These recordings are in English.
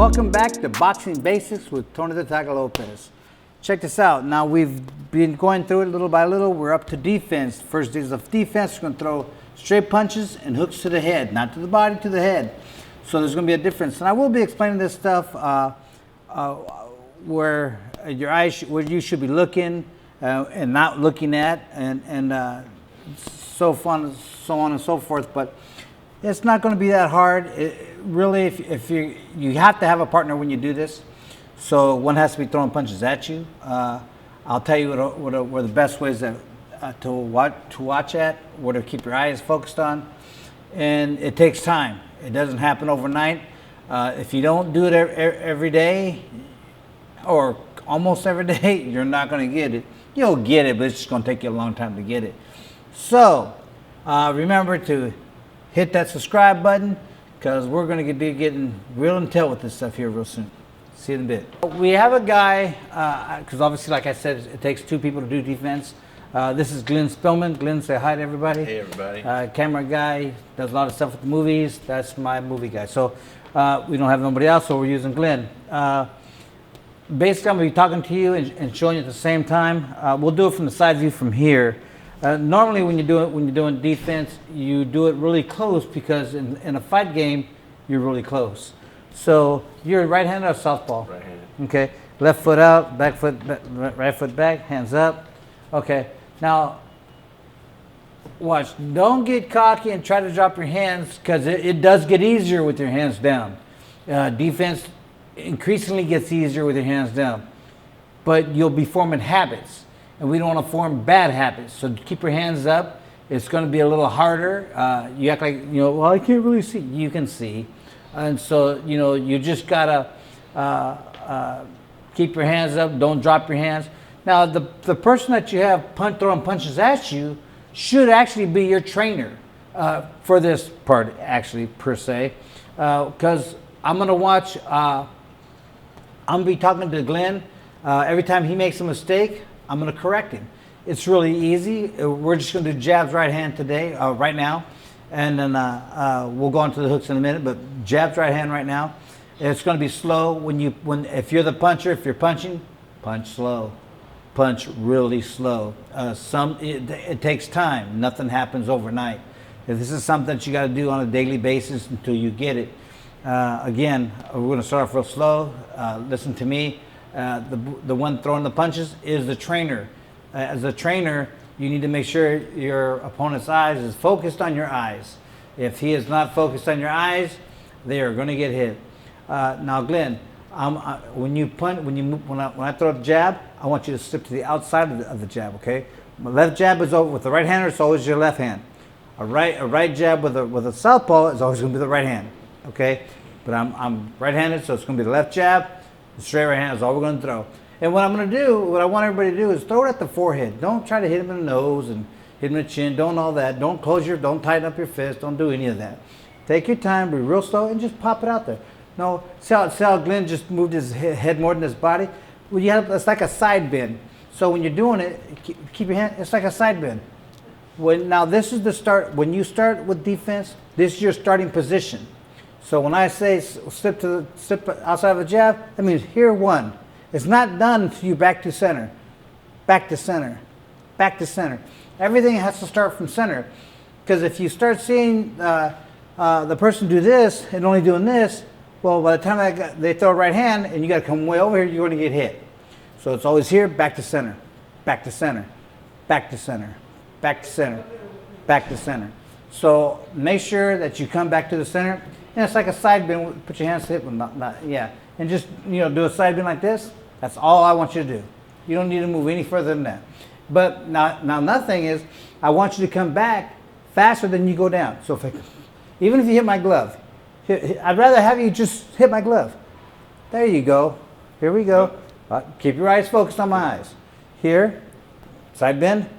Welcome back to Boxing Basics with Tony the Tiger Lopez. Check this out. Now we've been going through it little by little. We're up to defense. First days of defense, we're going to throw straight punches and hooks to the head, not to the body, to the head. So there's going to be a difference. And I will be explaining this stuff where your eyes, where you should be looking and not looking at, and so on and so forth. But it's not going to be that hard. Really, if you have to have a partner when you do this. So one has to be throwing punches at you. I'll tell you what are the best ways to watch at, where to keep your eyes focused on. And it takes time. It doesn't happen overnight. If you don't do it every day or almost every day, you're not going to get it. You'll get it, but it's just going to take you a long time to get it. So remember to hit that subscribe button, because we're going to be getting real intel with this stuff here real soon. See you in a bit. We have a guy, because obviously, like I said, it takes two people to do defense. This is Glenn Spillman. Glenn, say hi to everybody. Hey, everybody. Camera guy, does a lot of stuff with the movies. That's my movie guy. So we don't have nobody else, so we're using Glenn. Basically, I'm going to be talking to you and showing you at the same time. We'll do it from the side view from here. Normally, when you're doing defense, you do it really close, because in a fight game, you're really close. So you're right-handed or southpaw? Right-handed. Okay. Left foot out, back foot, right foot back, hands up. Okay. Now, watch. Don't get cocky and try to drop your hands, because it does get easier with your hands down. Defense increasingly gets easier with your hands down, but you'll be forming habits. And we don't want to form bad habits. So keep your hands up. It's going to be a little harder. You act like, well, I can't really see. You can see. And so, you just got to keep your hands up. Don't drop your hands. Now, the person that you have throwing punches at you should actually be your trainer for this part, actually, per se. Because I'm going to watch, I'm going to be talking to Glenn. Every time he makes a mistake, I'm going to correct him. It's really easy. We're just going to do jabs right hand today, right now. And then we'll go on to the hooks in a minute, but jabs right hand right now. It's going to be slow. If you're the puncher, if you're punching, punch slow. Punch really slow. It takes time. Nothing happens overnight. If this is something that you got to do on a daily basis until you get it. Again, we're going to start off real slow. Listen to me. The one throwing the punches is the trainer. As a trainer, you need to make sure your opponent's eyes is focused on your eyes. If he is not focused on your eyes, they are going to get hit. Now, Glenn, when I throw the jab, I want you to slip to the outside of the jab. Okay, my left jab is over with the right hander. It's always your left hand. A right jab with a southpaw is always going to be the right hand. Okay, but I'm right-handed, so it's going to be the left jab. The straight right hand is all we're going to throw. And what I'm going to do, what I want everybody to do, is throw it at the forehead. Don't try to hit him in the nose and hit him in the chin. Don't all that. Don't tighten up your fist. Don't do any of that. Take your time, be real slow, and just pop it out there. No, see how Glenn just moved his head more than his body? Well, it's like a side bend. So when you're doing it, keep your hand, it's like a side bend. Now this is the start. When you start with defense, this is your starting position. So when I say slip outside of a jab, that means here one. It's not done until you back to center, back to center, back to center. Everything has to start from center, because if you start seeing the person do this and only doing this, well, by the time they throw a right hand and you got to come way over here, you're going to get hit. So it's always here, back to center, back to center, back to center, back to center, back to center. So make sure that you come back to the center. And it's like a side bend. Put your hands to it, yeah. And just do a side bend like this. That's all I want you to do. You don't need to move any further than that. But now another thing is, I want you to come back faster than you go down. So even if you hit my glove, I'd rather have you just hit my glove. There you go. Here we go. Keep your eyes focused on my eyes. Here, side bend.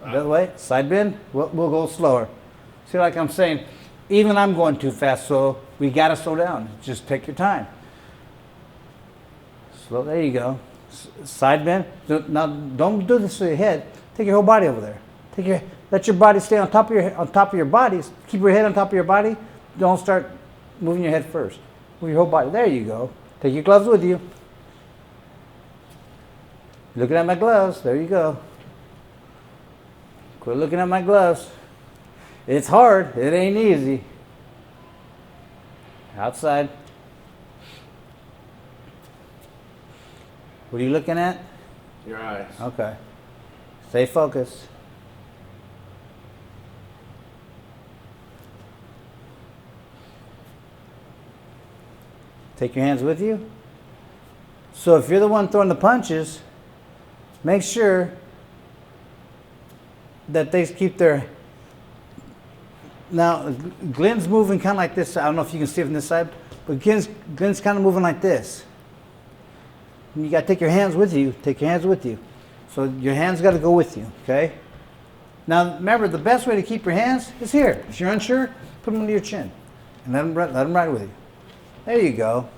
The other way, side bend. We'll go slower. See, like I'm saying. Even I'm going too fast, so we got to slow down. Just take your time. Slow, there you go. Side bend. Now, don't do this to your head. Take your whole body over there. Let your body stay on top of your body. Keep your head on top of your body. Don't start moving your head first. Move your whole body. There you go. Take your gloves with you. Looking at my gloves. There you go. Quit looking at my gloves. It's hard. It ain't easy. Outside. What are you looking at? Your eyes. Okay. Stay focused. Take your hands with you. So if you're the one throwing the punches, make sure that they keep their... Now, Glenn's moving kind of like this. I don't know if you can see it from this side, but Glenn's kind of moving like this. And you got to take your hands with you. Take your hands with you. So your hands got to go with you, okay? Now, remember, the best way to keep your hands is here. If you're unsure, put them under your chin and let them ride with you. There you go.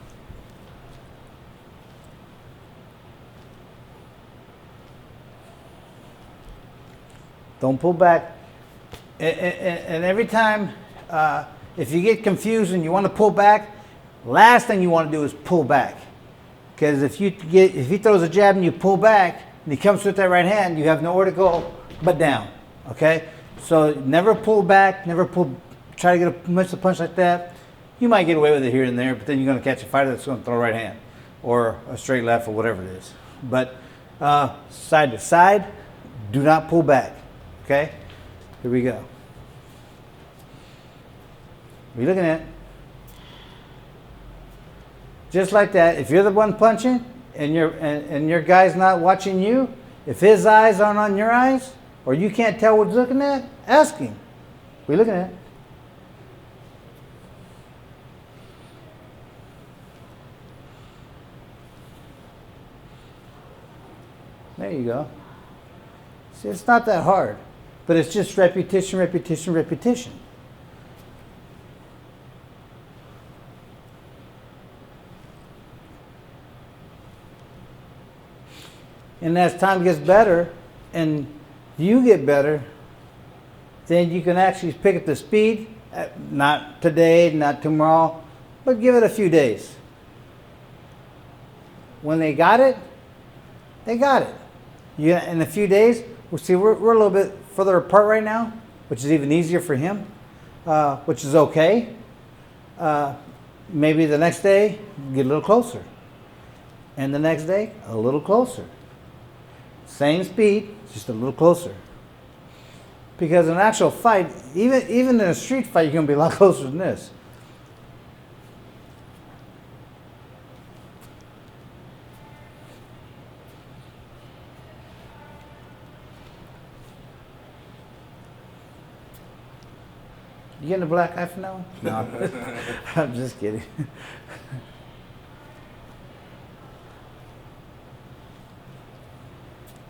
Don't pull back. And every time, if you get confused and you want to pull back, last thing you want to do is pull back. Because if he throws a jab and you pull back and he comes with that right hand, you have nowhere to go but down. Okay? So never pull back, try to miss a punch like that. You might get away with it here and there, but then you're going to catch a fighter that's going to throw a right hand or a straight left or whatever it is. But side to side, do not pull back. Okay? Here we go. What are you looking at? Just like that, if you're the one punching and your guy's not watching you, if his eyes aren't on your eyes, or you can't tell what he's looking at, ask him. What are you looking at? There you go. See, it's not that hard, but it's just repetition, repetition, repetition. And as time gets better and you get better, then you can actually pick up the speed. Not today, not tomorrow, but give it a few days. When they got it, they got it. In a few days, we'll see we're a little bit further apart right now, which is even easier for him, which is okay. Maybe the next day, get a little closer. And the next day, a little closer. Same speed, just a little closer. Because in an actual fight, even in a street fight, you're going to be a lot closer than this. You getting a black eye from now on? No, I'm just kidding.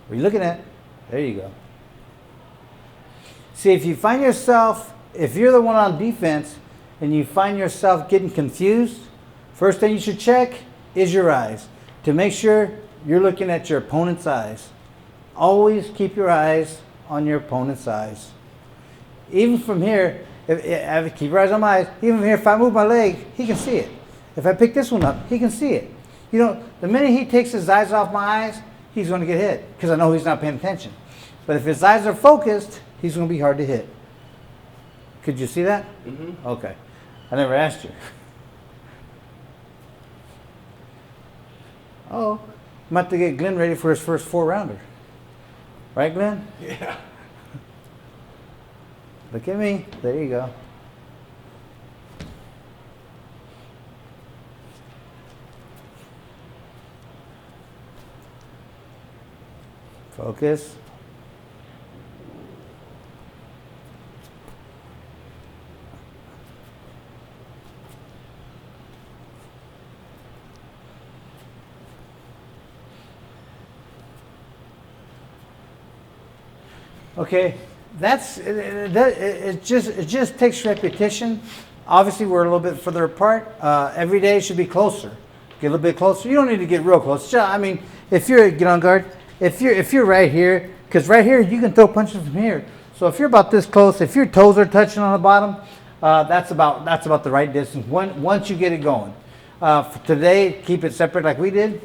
What are you looking at? There you go. See, if you find yourself, if you're the one on defense and you find yourself getting confused, first thing you should check is your eyes to make sure you're looking at your opponent's eyes. Always keep your eyes on your opponent's eyes. Even from here, if keep your eyes on my eyes, even from here, if I move my leg, he can see it. If I pick this one up, he can see it. You know, the minute he takes his eyes off my eyes, he's going to get hit because I know he's not paying attention. But if his eyes are focused, he's going to be hard to hit. Could you see that? Mm-hmm. Okay. I never asked you. Oh, I'm about to get Glenn ready for his first 4-rounder. Right, Glenn? Yeah. Look at me. There you go. Focus. Okay, it just takes repetition. Obviously, we're a little bit further apart. Every day should be closer. Get a little bit closer. You don't need to get real close. I mean, if you're get on guard, if you're right here, because right here you can throw punches from here. So if you're about this close, if your toes are touching on the bottom, that's about the right distance. Once you get it going, For today, keep it separate like we did.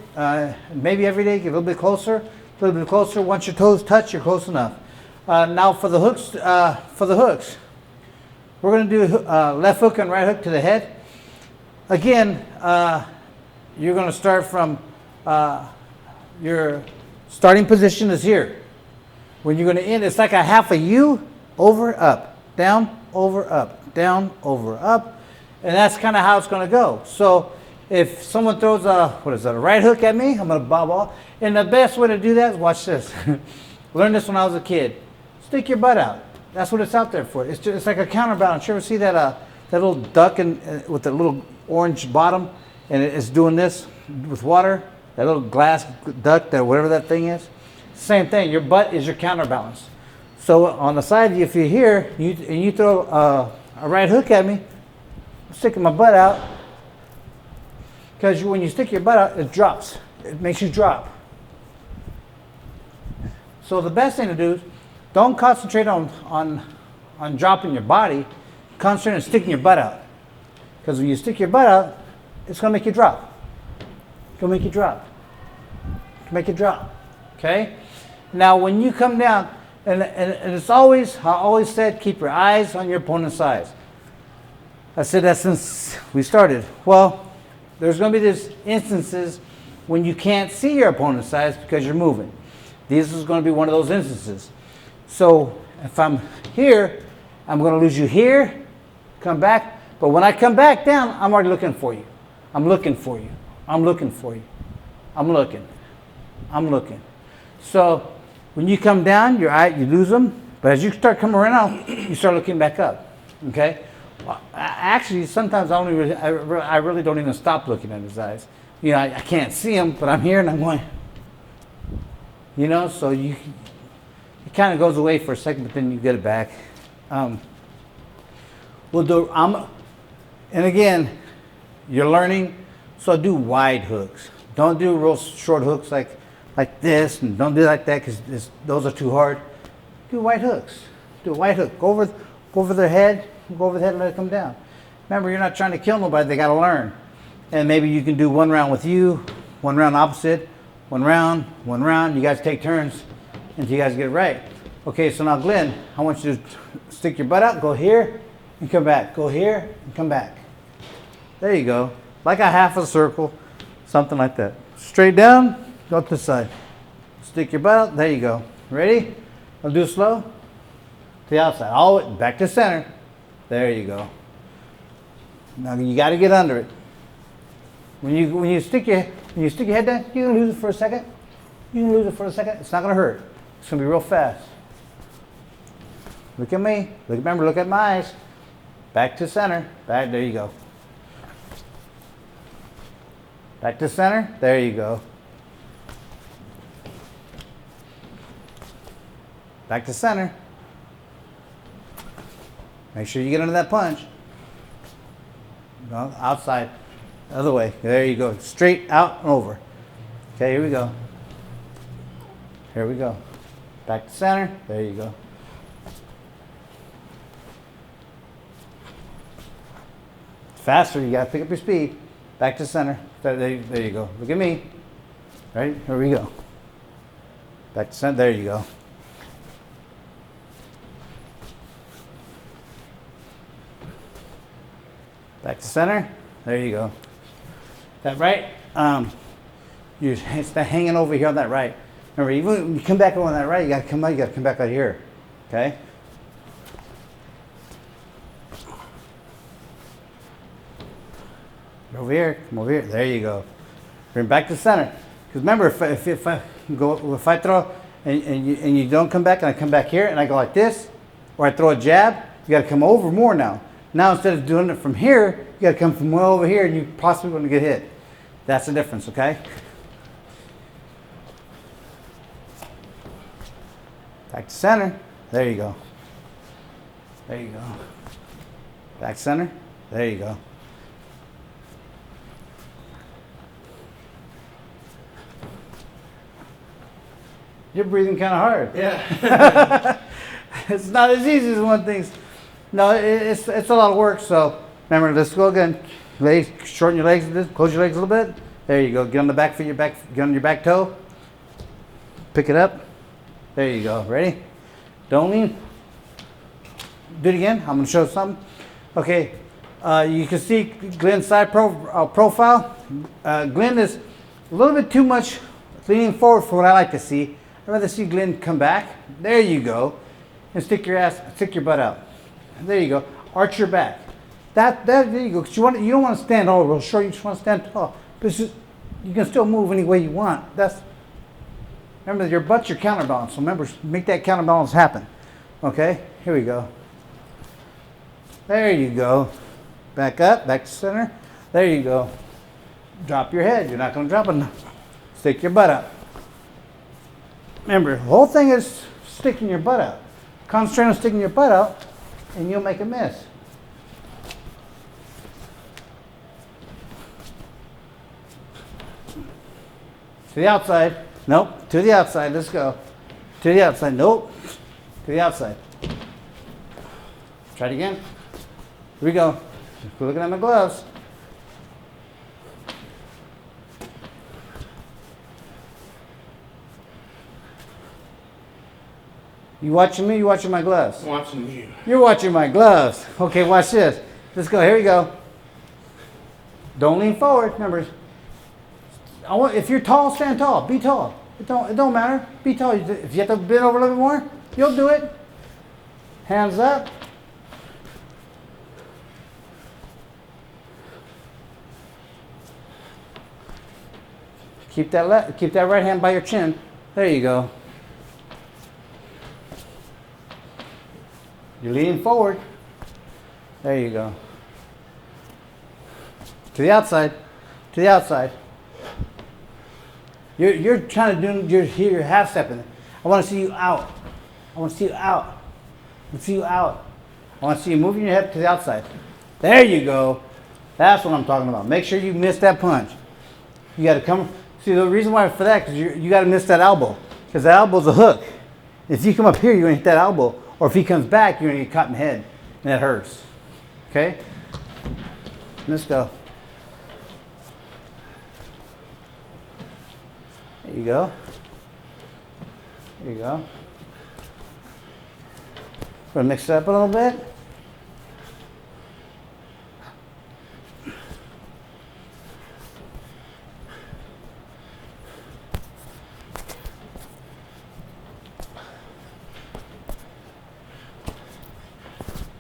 Maybe every day, get a little bit closer, a little bit closer. Once your toes touch, you're close enough. Now for the hooks, we're going to do left hook and right hook to the head. Again, you're going to start from your starting position is here. When you're going to end, it's like a half a U, over, up, down, over, up, down, over, up. And that's kind of how it's going to go. So if someone throws a right hook at me, I'm going to bob off. And the best way to do that is watch this. Learned this when I was a kid. Stick your butt out. That's what it's out there for. It's like a counterbalance. You ever see that little duck with the little orange bottom, and it's doing this with water? That little glass duck, that whatever that thing is. Same thing. Your butt is your counterbalance. So on the side, if you're here and you throw a right hook at me, I'm sticking my butt out, because when you stick your butt out, it drops. It makes you drop. So the best thing to do is don't concentrate on dropping your body. Concentrate on sticking your butt out. Because when you stick your butt out, it's going to make you drop. It's going to make you drop. Make it drop. Okay? Now when you come down, and it's always, I always said, keep your eyes on your opponent's eyes. I said that since we started. Well, there's going to be these instances when you can't see your opponent's eyes because you're moving. This is going to be one of those instances. So if I'm here, I'm going to lose you here, come back. But when I come back down, I'm already looking for you. I'm looking for you. I'm looking for you. I'm looking. I'm looking. So when you come down, your eye, you lose them. But as you start coming around, you start looking back up. Okay? Actually, sometimes I really don't even stop looking at his eyes. You know, I can't see him, but I'm here and I'm going. You know, so it kind of goes away for a second, but then you get it back. We'll do. And again, you're learning, so do wide hooks. Don't do real short hooks like this, and don't do like that because those are too hard. Do wide hooks. Do a wide hook. Go over their head. Go over the head and let it come down. Remember, you're not trying to kill nobody. They got to learn. And maybe you can do one round with you, one round opposite, one round. You guys take turns until you guys get it right. Okay, so now Glenn, I want you to stick your butt out, go here and come back. Go here and come back. There you go. Like a half a circle, something like that. Straight down, go to the side. Stick your butt out, there you go. Ready? I'll do it slow. To the outside, all the way back to center. There you go. Now you got to get under it. When you stick your head down, you can lose it for a second. You can lose it for a second. It's not going to hurt. It's going to be real fast. Look at me. Remember, look at my eyes. Back to center. Back. There you go. Back to center. There you go. Back to center. Make sure you get under that punch. No, outside. The other way. There you go. Straight out and over. Okay, here we go. Here we go. Back to center. There you go. Faster, you got to pick up your speed. Back to center. There you go. Look at me. Right? Here we go. Back to center. There you go. Back to center. There you go. That right, it's the hanging over here on that right. Remember, even when you come back on that right, you got to come out. You got to come back out here. Okay. Over here. Come over here. There you go. Bring back to center. Because remember, if I throw and you don't come back, and I come back here and I go like this, or I throw a jab, you got to come over more now. Now instead of doing it from here, you got to come from well over here, and you possibly want to get hit. That's the difference, okay? Back to center. There you go. There you go. Back center. There you go. You're breathing kind of hard. Yeah. It's not as easy as one thinks. No, it's a lot of work. So remember, let's go again. Legs, shorten your legs a bit, close your legs a little bit. There you go. Get on the back foot, get on your back toe. Pick it up. There you go. Ready? Don't lean. Do it again. I'm going to show something. Okay. You can see Glenn's side profile. Glenn is a little bit too much leaning forward for what I like to see. I'd rather see Glenn come back. There you go. And stick your butt out. There you go. Arch your back. There you go. 'Cause you don't want to stand all real short. You just want to stand tall. But you can still move any way you want. Remember, your butt's your counterbalance. So remember, make that counterbalance happen. Okay. Here we go. There you go. Back up, back to center. There you go. Drop your head. You're not going to drop it. Stick your butt out. Remember, the whole thing is sticking your butt out. Concentrate on sticking your butt out, and you'll make a miss. To the outside. Nope. To the outside. Let's go. To the outside. Nope. To the outside. Try it again. Here we go. We're looking at my gloves. You watching me? You watching my gloves? I'm watching you. You're watching my gloves. Okay, watch this. Let's go. Here we go. Don't lean forward. Remember, if you're tall, stand tall. Be tall. It don't matter. Be tall. If you have to bend over a little bit more, you'll do it. Hands up. Keep that right hand by your chin. There you go. You're leaning forward. There you go. To the outside. To the outside. You're trying to do, you're half stepping. I want to see you out. I want to see you out. I want to see you out. I want to see you moving your head to the outside. There you go. That's what I'm talking about. Make sure you miss that punch. You got to come. See, the reason why for that, because you got to miss that elbow. Because that elbow's a hook. If you come up here, you're going to hit that elbow. Or if he comes back, you're going to get caught in the head. And that hurts. Okay? Let's go. There you go. There you go. We're going to mix it up a little bit.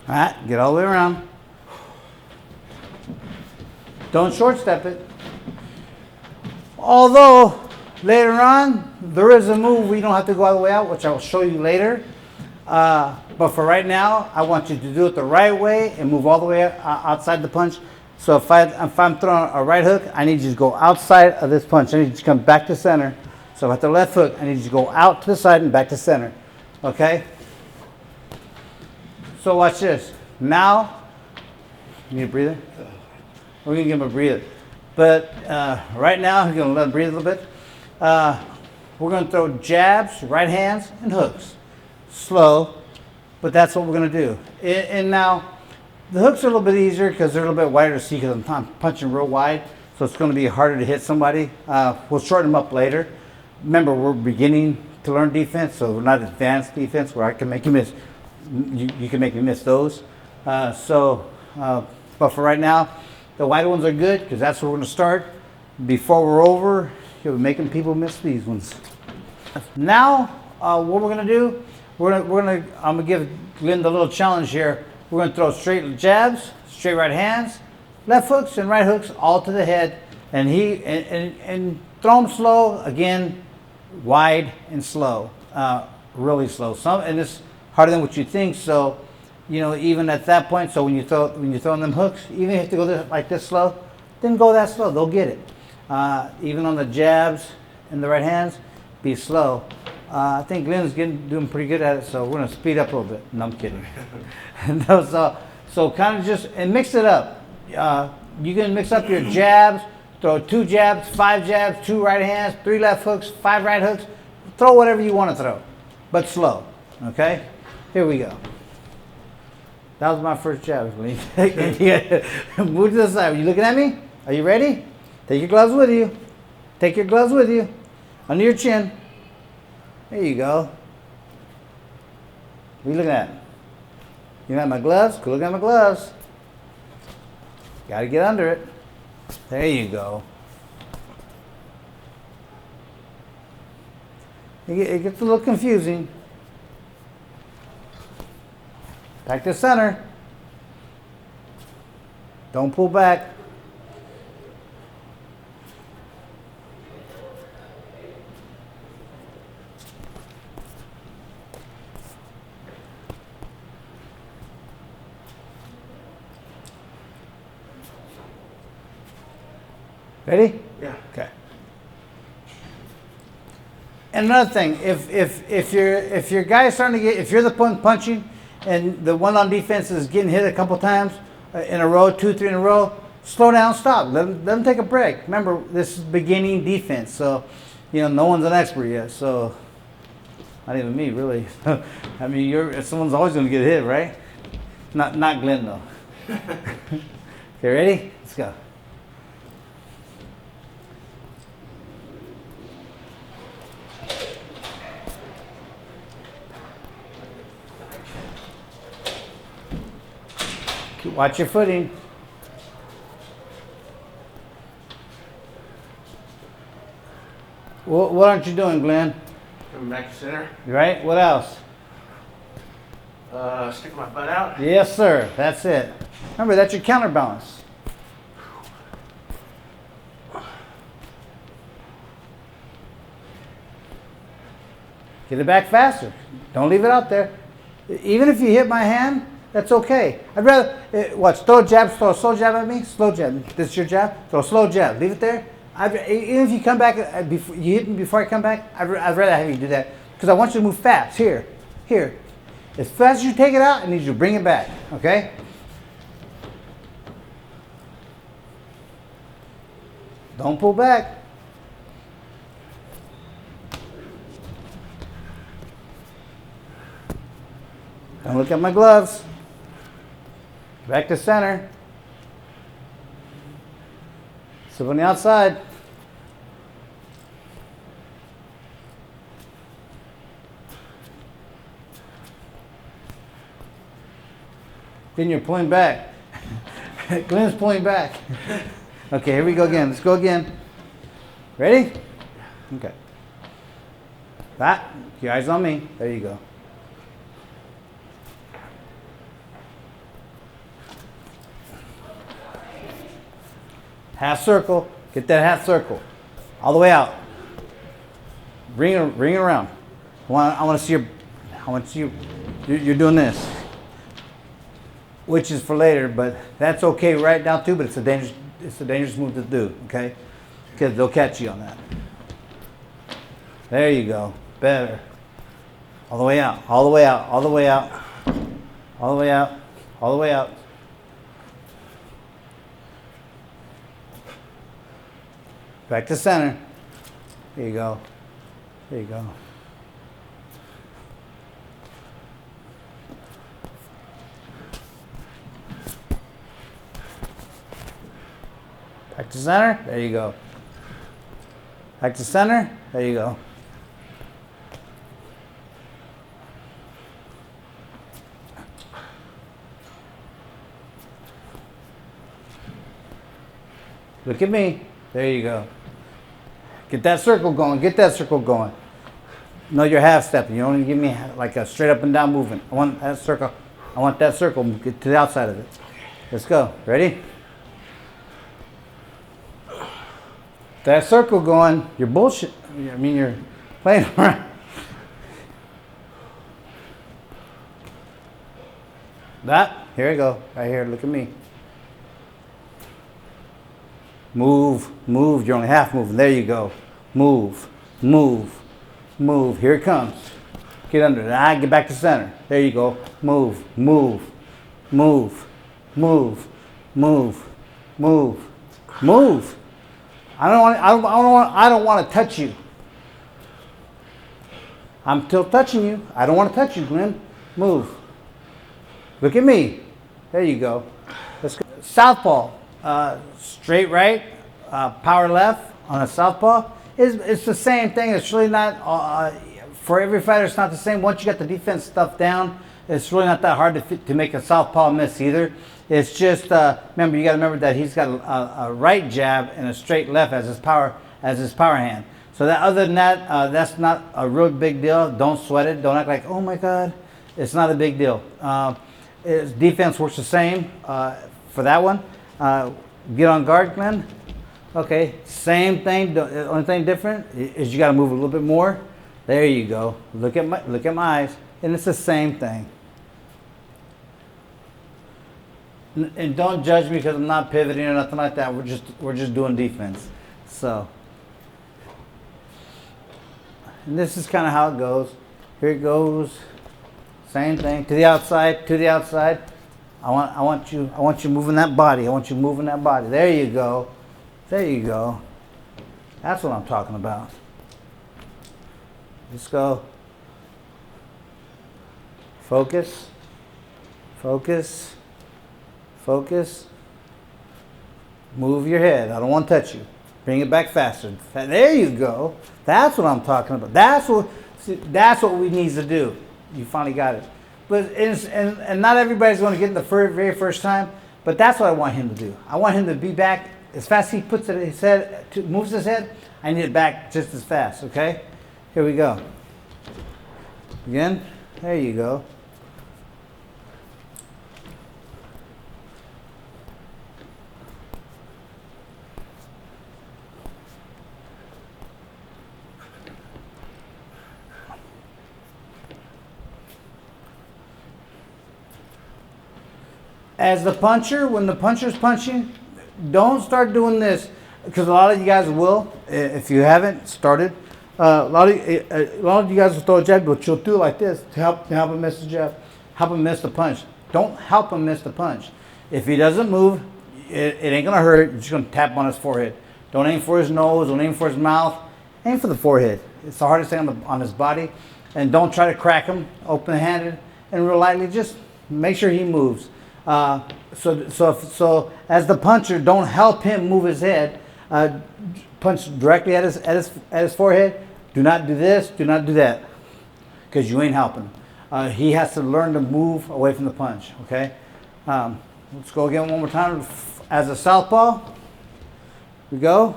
All right, get all the way around. Don't short step it. Although, later on, there is a move we don't have to go all the way out, which I will show you later. But for right now, I want you to do it the right way and move all the way outside the punch. So if I'm throwing a right hook, I need you to go outside of this punch. I need you to come back to center. So if I throw left hook, I need you to go out to the side and back to center. Okay? So watch this. Now, you need a breather? We're going to give him a breather. But right now, we're going to let him breathe a little bit. We're going to throw jabs, right hands, and hooks. Slow, but that's what we're going to do. And now, the hooks are a little bit easier because they're a little bit wider to see because I'm punching real wide. So it's going to be harder to hit somebody. We'll shorten them up later. Remember, we're beginning to learn defense, so we're not advanced defense where I can make you miss. You can make me miss those. But for right now, the wide ones are good because that's where we're going to start. Before we're over, you'll be making people miss these ones. Now, what we're going to do, I'm going to give Glenn the little challenge here. We're going to throw straight jabs, straight right hands, left hooks and right hooks all to the head, and throw them slow again, wide and slow, really slow. And it's harder than what you think. So, even at that point, so when you're throwing them hooks, even if you have to go like this slow, then go that slow. They'll get it. Even on the jabs and the right hands, be slow. I think Glenn's doing pretty good at it, so we're going to speed up a little bit. No, I'm kidding. So kind of just, and mix it up. You can mix up your jabs, throw 2 jabs, 5 jabs, 2 right hands, 3 left hooks, 5 right hooks. Throw whatever you want to throw, but slow. Okay? Here we go. That was my first jab. Move to the side. Are you looking at me? Are you ready? Take your gloves with you. Take your gloves with you. Under your chin. There you go. What are you looking at? You got my gloves? Go look at my gloves. Got to get under it. There you go. It gets a little confusing. Back to center. Don't pull back. Ready? Yeah. Okay. And another thing, if your guy's starting to get, if you're the one punching and the one on defense is getting hit a couple times in a row, 2, 3 in a row, slow down, stop. Let them take a break. Remember, this is beginning defense, so no one's an expert yet. So not even me, really. I mean, someone's always going to get hit, right? Not Glenn though. Okay, ready? Let's go. Watch your footing. What aren't you doing, Glenn? Coming back to center. Right? What else? Stick my butt out. Yes, sir. That's it. Remember, that's your counterbalance. Get it back faster. Don't leave it out there. Even if you hit my hand, that's okay. I'd rather, throw a jab, throw a slow jab at me, slow jab. This is your jab, throw a slow jab. Leave it there. Even if you come back, you hit me before I come back, I'd rather have you do that. Because I want you to move fast. Here. As fast as you take it out, I need you to bring it back, okay? Don't pull back. Don't look at my gloves. Back to center. Step on the outside. Then you're pulling back. Glenn's pulling back. Okay, here we go again. Let's go again. Ready? Okay. That. Your eyes on me. There you go. Half circle. Get that half circle. All the way out. Ring it around. I want to see you're doing this. Which is for later, but that's okay right now too, but it's a dangerous move to do, okay? Because they'll catch you on that. There you go. Better. All the way out. All the way out. All the way out. All the way out. All the way out. Back to center. There you go. There you go. Back to center. There you go. Back to center. There you go. Look at me. There you go. Get that circle going. Get that circle going. No, you're half stepping. You only give me like a straight up and down movement. I want that circle. I want that circle. Get to the outside of it. Let's go. Ready? That circle going. You're bullshit. I mean, you're playing around. That. Here we go. Right here. Look at me. Move, move. You're only half moving. There you go. Move, move, move. Here it comes. Get under it. Get back to center. There you go. Move, move, move, move, move, move, move. I don't want to touch you. I'm still touching you. I don't want to touch you, Glenn. Move. Look at me. There you go. Let's go. Southpaw. Straight right, power left on a southpaw. It's the same thing. It's really not, for every fighter, it's not the same. Once you got the defense stuff down, it's really not that hard to make a southpaw miss either. It's just, remember, you got to remember that he's got a right jab and a straight left as his power hand. So that, other than that, that's not a real big deal. Don't sweat it. Don't act like, oh my God. It's not a big deal. His defense works the same for that one. Get on guard, Glenn. Okay, same thing. The only thing different is you got to move a little bit more. There you go. Look at my eyes, and it's the same thing. And don't judge me because I'm not pivoting or nothing like that. We're just doing defense. So, and this is kind of how it goes. Here it goes. Same thing to the outside. To the outside. I want you moving that body. I want you moving that body. There you go. There you go. That's what I'm talking about. Let's go. Focus. Focus. Focus. Move your head. I don't want to touch you. Bring it back faster. There you go. That's what I'm talking about. That's what we need to do. You finally got it. But and not everybody's going to get it the very first time. But that's what I want him to do. I want him to be back as fast as he puts it in his head, moves his head. I need it back just as fast. Okay. Here we go. Again. There you go. As the puncher, when the puncher's punching, don't start doing this, because a lot of you guys will. If you haven't started, a lot of you guys will throw a jab, but you'll do it like this to help him miss the jab, help him miss the punch. Don't help him miss the punch. If he doesn't move, it ain't gonna hurt. You're just gonna tap on his forehead. Don't aim for his nose. Don't aim for his mouth. Aim for the forehead. It's the hardest thing on his body. And don't try to crack him open-handed. And real lightly, just make sure he moves. So as the puncher, don't help him move his head. Punch directly at his forehead. Do not do this. Do not do that, because you ain't helping. He has to learn to move away from the punch. Okay. Let's go again one more time. As a southpaw, we go.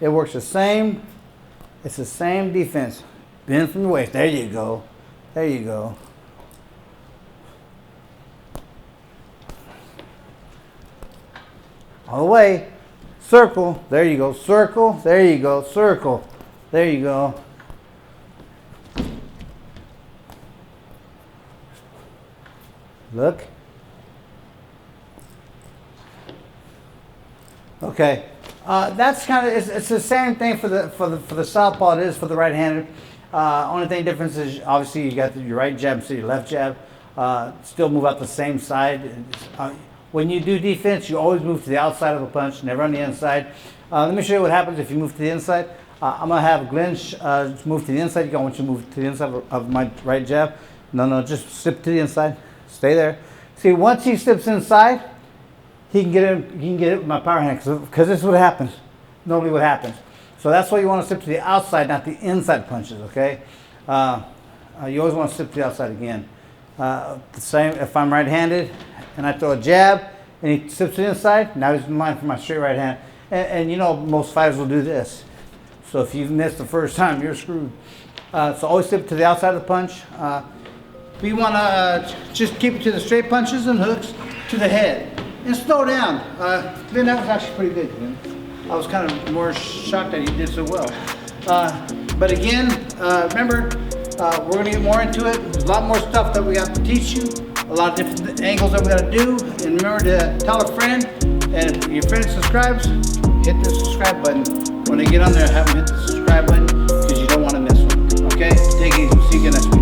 It works the same. It's the same defense. Bend from the waist. There you go. There you go. All the way. Circle. There you go. Circle. There you go. Circle. There you go. Look. Okay. That's kind of, it's the same thing for the southpaw it is for the right-handed. Only thing difference is obviously you got your right jab instead of your left jab. Still move out the same side. When you do defense, you always move to the outside of a punch, never on the inside. Let me show you what happens if you move to the inside. I'm going to have Glenn move to the inside. I want you to move to the inside of my right jab. No, just slip to the inside. Stay there. See, once he slips inside, he can get it with my power hand, because this is what happens. Normally what happens. So that's why you want to slip to the outside, not the inside punches, okay? You always want to slip to the outside again. The same if I'm right-handed and I throw a jab and he slips to the inside, now he's in line for my straight right hand. And you know, most fighters will do this. So if you've missed the first time, you're screwed. So always slip to the outside of the punch. We want to just keep it to the straight punches and hooks to the head. And slow down. Glenn, that was actually pretty good, Glenn. I was kind of more shocked that you did so well. But again, remember, we're going to get more into it. There's a lot more stuff that we got to teach you. A lot of different angles that we got to do. And remember to tell a friend. And if your friend subscribes, hit the subscribe button. When they get on there, have them hit the subscribe button, because you don't want to miss one. Okay? Take it easy. See you again next week.